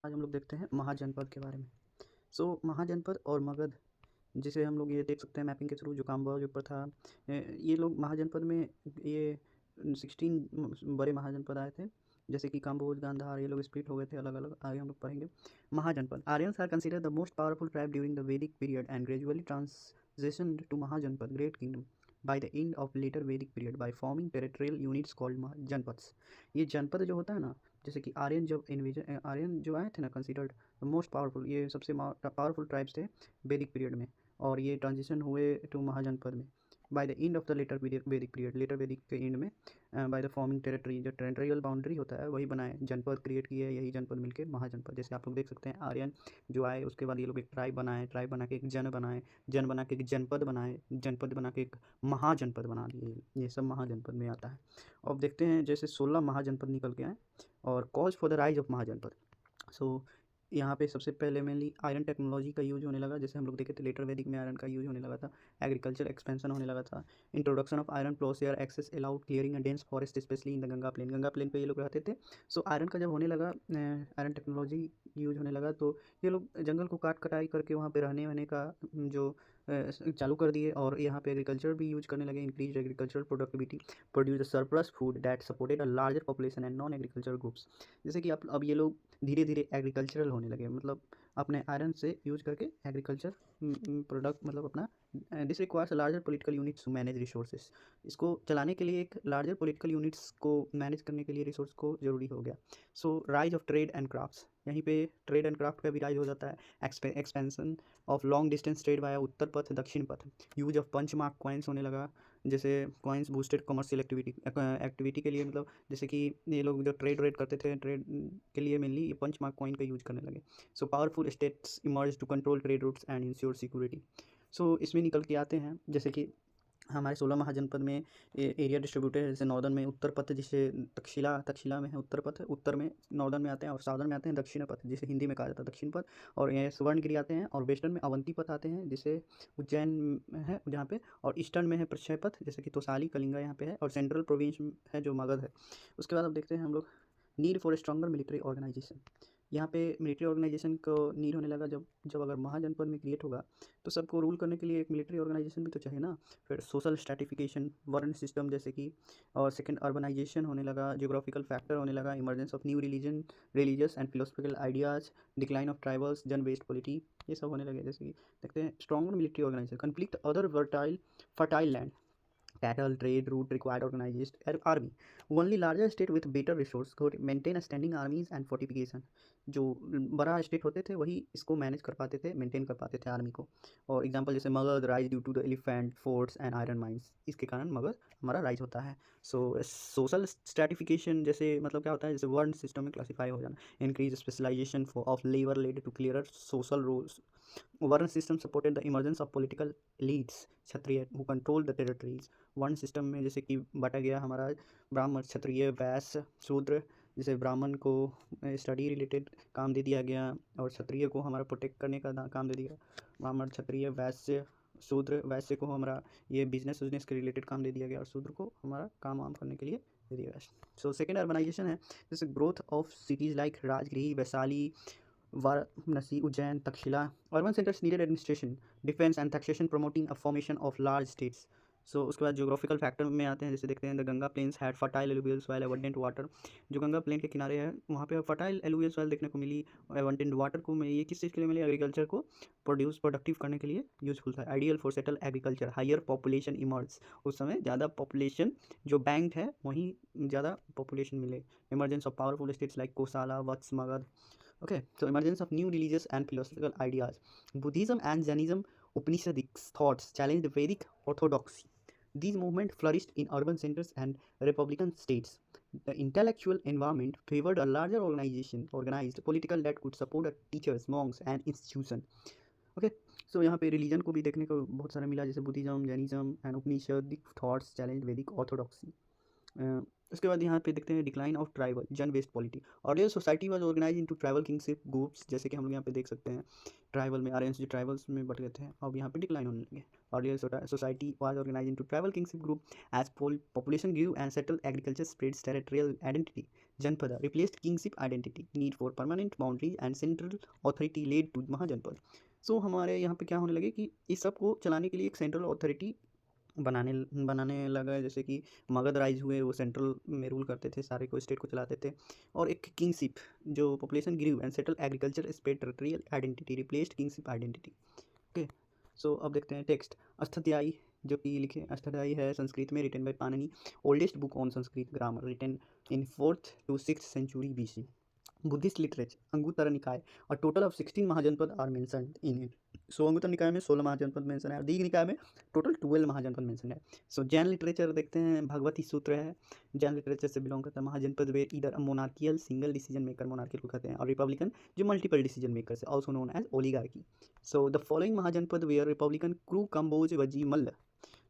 आज हम लोग देखते हैं महाजनपद के बारे में। महाजनपद और मगध, जिसे हम लोग ये देख सकते हैं मैपिंग के थ्रू, जो काम्बोज जो ऊपर था। ये लोग महाजनपद में ये 16 बड़े महाजनपद आए थे, जैसे कि काम्बोज, गांधार, ये लोग स्प्लिट हो गए थे अलग अलग। आगे हम लोग पढ़ेंगे। Mahajanapada Aryans are consider the most powerful tribe during the Vedic period and gradually transition to Mahajanapada great kingdom by the end of later Vedic period by forming territorial units called janapads. ये जनपद जो होता है ना, जैसे कि आर्यन जो आए थे ना, कंसिडर्ड मोस्ट पावरफुल, ये सबसे पावरफुल ट्राइब्स थे वैदिक पीरियड में, और ये ट्रांजिशन हुए टू महाजनपद में by the end of the later Vedic period, later Vedic के एंड में बाय द फॉर्मिंग टेरिटरी, जो टेरिटोरियल बाउंड्री होता है वही बनाए, जनपद क्रिएट किए, यही जनपद मिलके महाजनपद। जैसे आप लोग देख सकते हैं आर्यन जो आए उसके बाद ये लोग एक ट्राइब बनाए, ट्राइब बना के एक जन बनाए, जन बना के एक जनपद बनाए, जनपद बना के एक महाजनपद बना दिए। ये सब महाजनपद में आता है। अब देखते हैं जैसे 16 महाजनपद निकल के आए और cause for the rise of Mahajanapada. So यहाँ पे सबसे पहले मेनली आयरन टेक्नोलॉजी का यूज होने लगा, जैसे हम लोग देखे थे लेटर वैदिक में आयरन का यूज होने लगा था। एग्रीकल्चर एक्सपेंशन होने लगा था। Introduction of iron ploughshare axes allowed clearing a dense forest specially in the Ganga plain पे ये लोग रहते थे। सो आयरन का जब होने लगा, आयरन टेक्नोलॉजी यूज होने लगा, तो ये लोग जंगल को काट कटाई करके वहाँ पे रहने वहने का जो चालू कर दिए, और यहाँ पे एग्रीकल्चर भी यूज करने लगे। Increase agriculture productivity produce surplus food that supported a larger population and non agriculture groups. जैसे कि अब ये लोग धीरे धीरे एग्रीकल्चरल होने लगे, मतलब अपने आयरन से यूज करके एग्रीकल्चर प्रोडक्ट, मतलब अपना this requires larger political units to manage resources. इसको चलाने के लिए एक लार्जर पॉलिटिकल यूनिट्स को मैनेज करने के लिए रिसोर्स को जरूरी हो गया। So rise of trade and crafts, यहीं पे ट्रेड एंड क्राफ्ट का भी राइज हो जाता है। Expansion of long distance trade via Uttarapatha Dakshinapatha. Use of punch mark coins होने लगा, जैसे कॉइन्स बूस्टेड कमर्शियल एक्टिविटी के लिए, मतलब जैसे कि ये लोग जो ट्रेड करते थे, ट्रेड के लिए मेनली ये पंच मार्क कॉइन का यूज करने लगे। So powerful states emerge to control trade routes and ensure security. So इसमें निकल के आते हैं, जैसे कि हमारे 16 महाजनपद में एरिया डिस्ट्रीब्यूटेड है। जैसे नॉर्दर्न में उत्तर पथ, जिसे तक्षशिला में है उत्तर पथ, उत्तर में नॉर्दर्न में आते हैं, और साउदर्न में आते हैं दक्षिण पथ, जिसे हिंदी में कहा जाता है दक्षिण पथ। और ये सुवर्णगिरी आते हैं, और वेस्टर्न में अवंती पथ आते हैं, जिसे उज्जैन है जहाँ पे, और ईस्टर्न में है प्रक्षय पथ, जैसे कि तोसाली कलिंगा यहाँ पे है, और सेंट्रल प्रोविंस है जो मगध है। उसके बाद अब देखते हैं हम लोग need for stronger military organisation. यहाँ पे मिलिट्री ऑर्गेनाइजेशन को नीड होने लगा, जब जब अगर महाजनपद में क्रिएट होगा तो सबको रूल करने के लिए एक मिलिट्री ऑर्गेनाइजेशन भी तो चाहिए ना। फिर सोशल स्ट्रैटिफिकेशन, वर्ण सिस्टम, जैसे कि, और सेकंड अर्बनाइजेशन होने लगा, जियोग्राफिकल फैक्टर होने लगा, emergence of new religious and philosophical ideas, decline of tribals, jana based polity, ये सब होने लगे। जैसे कि देखते हैं stronger military organisation, conflict other fertile land, cattle trade route required organized army. Only larger state with better resource could maintain a standing armies and fortification. जो बड़ा स्टेट होते थे वही इसको मैनेज कर पाते थे, मेंटेन कर पाते थे आर्मी को। और एग्जांपल जैसे Magadha rise due to the elephant forts and iron mines, इसके कारण मगध हमारा राइज होता है। सो सोशल स्ट्रैटिफिकेशन, जैसे मतलब क्या होता है, जैसे वर्ण सिस्टम में क्लासीफाई हो जाना। Increase specialisation of labour led to clear social roles. Varna system supported the emergence of political leads Kshatriya who control the territories. Varna system में जैसे कि बांटा गया हमारा ब्राह्मण, क्षत्रिय, वैश्य, शूद्र। जैसे ब्राह्मण को स्टडी रिलेटेड काम दे दिया गया, और क्षत्रिय को हमारा प्रोटेक्ट करने का काम दे दिया। ब्राह्मण, क्षत्रिय, वैश्य, शूद्र, वैश्य को हमारा ये बिजनेस के रिलेटेड काम दे दिया गया, और शूद्र को हमारा काम वाम करने के लिए दे दिया गया। सो सेकेंड अर्बनाइजेशन है, जैसे growth of cities like Rajagriha, Vaishali, Varanasi, Ujjain, Takshashila. Urban centres needed administration, defence and taxation, promoting a formation of large states. So उसके बाद जियोग्राफिकल फैक्टर में आते हैं, जैसे देखते हैं the Ganga plains had fertile alluvial soil, abundant water. जो गंगा प्लेन के किनारे है वहाँ पे फर्टाइल एलुवियल सॉइल देखने को मिली, एबंडेंट वाटर को मिली। ये किस चीज़ के लिए मिली? एग्रीकल्चर को प्रोडक्टिव करने के लिए यूजफुल था। Ideal for settle agriculture, higher population emerge. उस समय ज़्यादा पॉपुलेशन जो बैंक है वहीं ज़्यादा पॉपुलेशन मिले। Emergence of powerful states like Kosala, Vatsa, Magadha. Okay, so emergence of new religious and philosophical ideas. Buddhism and Jainism Upanishadic thoughts challenged Vedic orthodoxy. These movements flourished in urban centers and republican states. The intellectual environment favored a larger organized political that could support a teachers, monks, and institution. Okay, so यहाँ पे religion को भी देखने को बहुत सारा मिला, जैसे Buddhism, Jainism and Upanishadic thoughts challenge Vedic orthodoxy. उसके बाद यहाँ पे देखते हैं decline of tribal jana based polity. ऑर्डियल society was organise into tribal kingship groups, जैसे कि हम लोग यहाँ पे देख सकते हैं ट्राइबल में आर्यंस जो ट्राइबल्स में बट गए थे अब यहाँ पे डिक्लाइन होने लगे। ऑर्डियल society was organise into tribal kingship group as population grew and settled agriculture spreads territorial identity. Janpada replaced kingship identity. Need for permanent boundaries and central authority led to महाजनपद। सो हमारे यहाँ पे क्या होने लगे कि इस सब को चलाने के लिए एक सेंट्रल अथॉरिटी बनाने बनाने लगा, जैसे कि मगध राइज हुए, वो सेंट्रल में रूल करते थे, सारे को स्टेट को चलाते थे। और एक किंगशिप जो population grew and settle agriculture spread territorial identity replaced kingship identity. Okay, so अब देखते हैं टेक्स्ट। अष्टाध्यायी जो कि लिखे, अष्टाध्यायी है संस्कृत में, written by Panini, oldest book on Sanskrit grammar, written in 4th to 6th century BC। Buddhist literature, Anguttara Nikaya, और total of 16 Mahajanapada are mentioned in it. So Anguttara Nikaya में 16 महाजनपद मेंशन है, और दीघ निकाय में टोटल 12 महाजनपद मेंशन है। सो जैन लिटरेचर देखते हैं, भगवती सूत्र है, जैन लिटरेचर से बिलोंग करता है। महाजनपद वे इधर monarchical single decision maker, monarchical को कहते हैं, और रिपब्लिकन जो मल्टीपल डिसीजन मेकर है, also known as oligarchy. So the following Mahajanapada were republican Kuru Kamboja Vajji Malla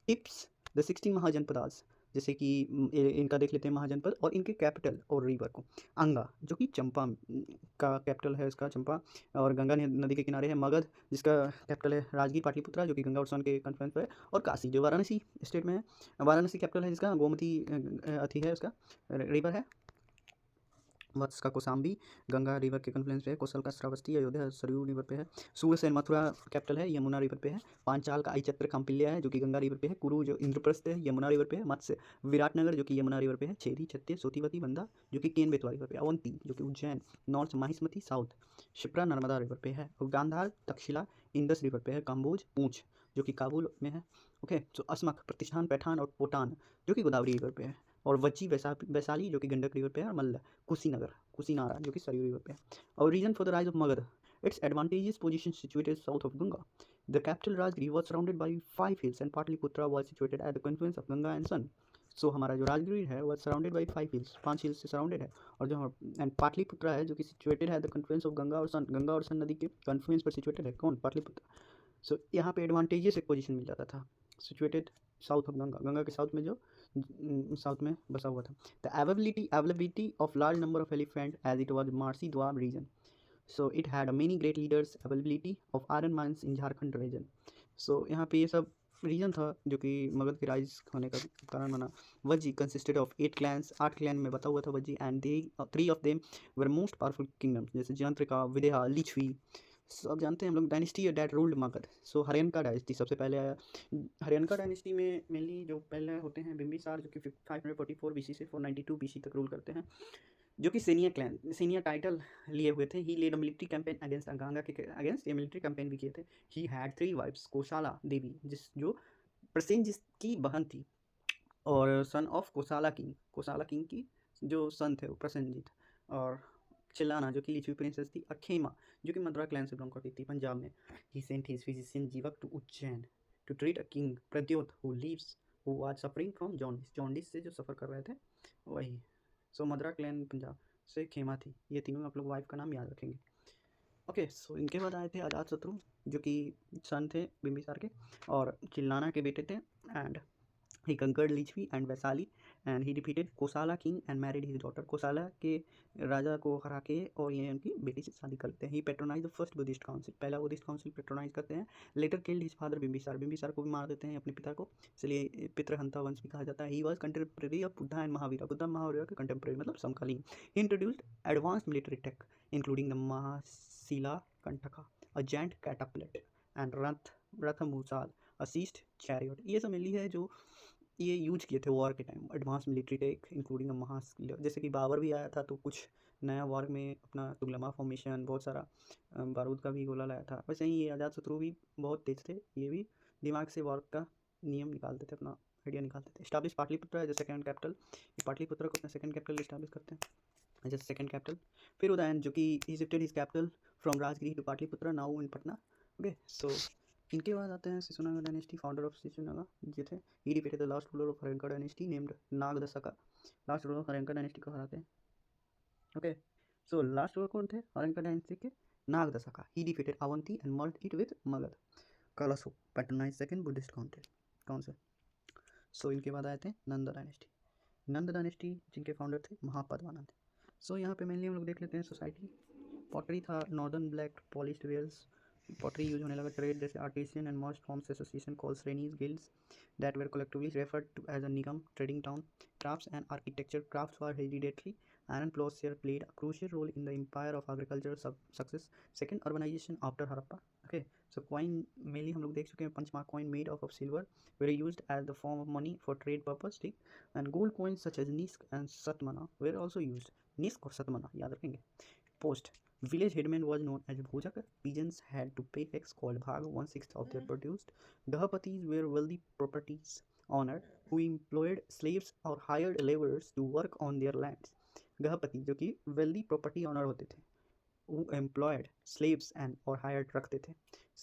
tips the 16 mahajanapadas, जैसे कि इनका देख लेते हैं महाजनपद और इनके कैपिटल और रिवर को। अंगा जो कि चंपा का कैपिटल है, इसका चंपा, और गंगा नदी के किनारे है। मगध जिसका कैपिटल है राजगीर पाटलिपुत्रा जो कि गंगा और सन के कन्फ्लुएंस पर है। और काशी जो वाराणसी स्टेट में है, वाराणसी कैपिटल है जिसका गोमती अथी है, उसका रिवर है। वत्स का कोसाम्बी गंगा रिवर के कन्फ्लुएंस पे है। कौशल का श्रावस्ती अयोध्या सरयू रिवर पे है। सूरसेन मथुरा कैपिटल है, यमुना रिवर पे है। पांचाल का आईचत्र काम्पिल्या है जो कि गंगा रिवर पे है। कुरु जो इंद्रप्रस्थ है, यमुना रिवर पे है। मत्स्य विराटनगर जो कि यमुना रिवर पे है। छेदी छत्तीस सोतीवती बंदा जो कि केन बेतवा रिवर पे। अवंती जो कि Ujjain north, Mahishmati south, Shipra Narmada river पे है। और गांधार तक्षशिला इंदस रिवर पे है। काम्बोज पूंछ जो कि काबुल में है। ओके, तो असमक प्रतिष्ठान पैठान और पोटान जो कि गोदावरी रिवर पे है। और वची वैशाली जो कि गंडक रिवर पे है। और मल्ल कुशीनगर कुशीनारा जो कि सरयू रिवर पे है। और reason for the rise of Magadha, its advantages position situated south of Ganga. The capital Rajgir was surrounded by 5 hills and Pataliputra was situated at the confluence of Ganga and Son. So हमारा जो राजगिरी है वह सराउंडेड बाई 5 hills, 5 hills से सराउंडेड है। और जो एंड पाटलिपुत्रा है जो कि सिचुएटेड है द कन्फ्लुएंस ऑफ गंगा और सन, गंगा और सन नदी के कन्फ्लुएंस पर सिचुएटेड है। कौन? पाटलिपुत्र। सो यहाँ पे एडवांटेजेस एक पोजीशन मिल जाता था, situated south of Ganga, Ganga के साउथ में जो साउथ में बसा हुआ था। The availability of large number of elephant as it was marshy doab region, so it had many great leaders. Availability of iron mines in Jharkhand region. So यहाँ पे ये सब रीजन था जो कि मगध के राइज होने का कारण बना। Vajji consisted of 8 clans, 8 clan में बता हुआ था Vajji, and they 3 of them were most powerful kingdom, जैसे जंत्रिका, विदेहा, लिच्छवी। सो अब जानते हैं हम लोग dynasty that ruled Magadha. So Haryanka dynasty सबसे पहले आया। हरियनका डायनेस्टी में मेनली जो पहले होते हैं बिम्बिसार जो कि 544 BC से 492 BC तक रूल करते हैं, जो कि सेनिया क्लैन, सेनिया टाइटल लिए हुए थे। He led a military campaign against Ganga के अगेंस्ट, ये मिलिट्री कैंपेन भी किए थे। ही हैड 3 वाइफ्स, कोशाला देवी जिस जो प्रसेन जिसकी बहन थी, और सन ऑफ कोशाला किंग की जो सन थे वो प्रसेनजीत, और चिल्लाना जो कि लिच्छवी प्रिंसेस थी, और खेमा जो कि मद्रा क्लैन से बिलोंग करती थी पंजाब में। He sent his physician Jivaka to Ujjain to treat a king Pradyota who lives who was suffering from jaundice, jaundice से जो सफ़र कर रहे थे वही। सो मद्रा क्लैन पंजाब से खेमा थी। ये तीनों आप लोग वाइफ का नाम याद रखेंगे। ओके, सो इनके बाद आए थे अजातशत्रु जो कि सन थे बिम्बिसार के और चिल्लाना के बेटे थे। And he conquered Lichvi and Vaisali and he defeated Kosala king and married his daughter। कोसाला के राजा को हरा के और ये उनकी बेटी से शादी करते हैं। he patronized the first Buddhist council, पहला बुद्धिस्ट काउंसिल पेट्रोनाइज करते हैं। later killed his father Bimbisara, Bimbisara को भी मार देते हैं अपने पिता को, इसलिए पितृहंता वंश भी कहा जाता है। he was contemporary of Buddha and Mahavir, Buddha Mahavir के कंटेम्प्रेरी मतलब समकालीन। he introduced advanced military tech including the Mahasila Kantaka, a giant catapult and Rath मूसाल, assist chariot. ये सब मिली है जो ये यूज किए थे वॉर के time, advance military tech including a महास्किल। जैसे कि बाबर भी आया था तो कुछ नया वॉर में अपना तुगलमा फॉर्मेशन, बहुत सारा बारूद का भी गोला लाया था। वैसे ही ये अजातशत्रु भी बहुत तेज थे, ये भी दिमाग से वॉर का नियम निकालते थे, अपना आइडिया निकालते थे। Establish Pataliputra as a second capital, ये पाटलिपुत्र को अपना सेकंड कैपिटल स्टाब्लिश करते हैं एज अ सेकंड कैपिटल। फिर उदयन जो कि he shifted his capital from Rajgir to Pataliputra, now in Patna. Okay, so इनके बाद आते हैं Shishunaga dynasty, founder of Shishunaga ये थे। He defeated the last ruler of Haryanka dynasty named Nagadasaka, last ruler of Haryanka dynasty को हराते हैं। ओके, सो लास्ट रूलर कौन थे हरियनका डायनेस्टी के? Nagadasaka. He defeated Avanti and merge it with Magadha. Kalashoka patronise second Buddhist council. So इनके बाद आए थे नंदा डायनेस्टी। नंद डायनेस्टी जिनके फाउंडर थे महापद्मानंद। सो यहाँ पे मेनली हम लोग देख लेते हैं सोसाइटी। पॉटरी था, northern black polished wares, pottery use होने लगा। ट्रेड जैसे artisan and most forms association call shrenis guilds that were collectively referred to as a nigam trading town. Crafts and architecture. Crafts were hereditary. Iron plowshare played a crucial role in the empire of agriculture success. Second, urbanization after Harappa. Okay, so coin mainly हम लोग देख चुके हैं, punch mark coin made of silver were used as the form of money for trade purpose, ठीक। and gold coins such as nisk and satmana were also used. निस्क और सतमना याद रखेंगे। Post village headman was known as bhojak. Peasants had to pay tax called bhag, 1/6 of their produced. Gahapatis were wealthy properties owner who employed slaves or hired laborers to work on their lands. गहपति जो कि wealthy property owner होते थे, who employed slaves and और hired रखते थे,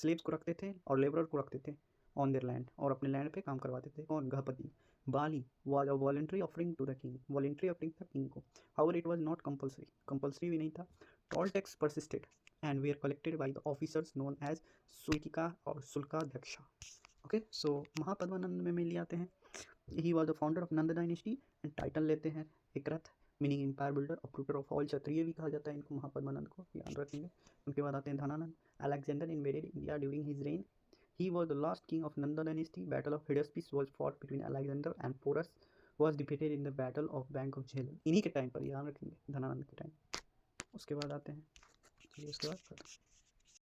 slaves को रखते थे और laborer को रखते थे on their land, और अपने land पे काम करवाते थे। कौन? गहपति। बाली was a voluntary offering to the king, voluntary offering था king को। However it was not compulsory, compulsory भी नहीं था। Toll tax persisted and were collected by the officers known as सुल्किका और सुल्काध्यक्षा। ओके, सो महापद्मानंद में मिल जाते हैं। He was the founder of Nanda dynasty and title लेते हैं Ekarat meaning empire builder, operator of all Kshatriya भी कहा जाता है इनको, महापद्मानंद को, याद रखेंगे। उनके बाद आते हैं Dhana Nanda. Alexander invaded India during his reign. He was the last king of Nanda dynasty. Battle of Hydaspes was fought between Alexander and Porus was defeated in the battle of bank of Jhelum. इन्हीं के टाइम पर, याद रखेंगे, धनानंद के time. उसके बाद आते हैं, चलिए उसके बाद